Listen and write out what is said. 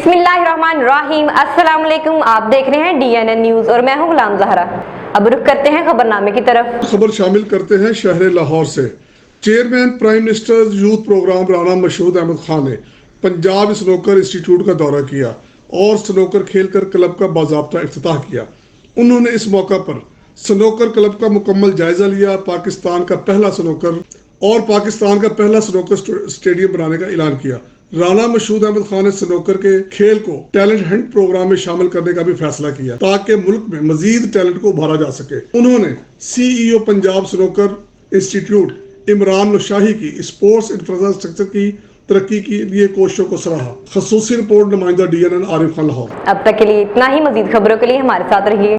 बिस्मिल्लाहिर्रहमानिर्रहीम। अस्सलाम वालेकुम। आप देख रहे हैं DNN न्यूज और मैं हूं गुलाम ज़हरा। अब रुख करते हैं खबरनामे की तरफ। खबर शामिल करते हैं शहर लाहौर से। Chairman prime minister youth programme Rana Mashhood Ahmed Khan ने पंजाब स्नोकर इंस्टीट्यूट का दौरा किया और स्नोकर खेलकर क्लब का बाज़ाब्ता इफ्तिताह किया। उन्होंने इस मौका पर स्नोकर क्लब का मुकम्मल जायजा लिया। पाकिस्तान का पहला स्नोकर स्टेडियम बनाने का ऐलान किया। राणा मशहूद अहमद खान ने स्नोकर के खेल को टैलेंट हंट प्रोग्राम में शामिल करने का भी फैसला किया ताकि मुल्क में मजीद टैलेंट को उभारा जा सके। उन्होंने CEO Punjab snooker institute Imran Shahi की स्पोर्ट्स इंफ्रास्ट्रक्चर की तरक्की के लिए कोशिशों को सराहा। खसूसी रिपोर्ट नुमाइंदा DNN आरिफ खान लाहौर। अब तक के लिए इतना ही। मजीद खबरों के लिए हमारे साथ रहिए।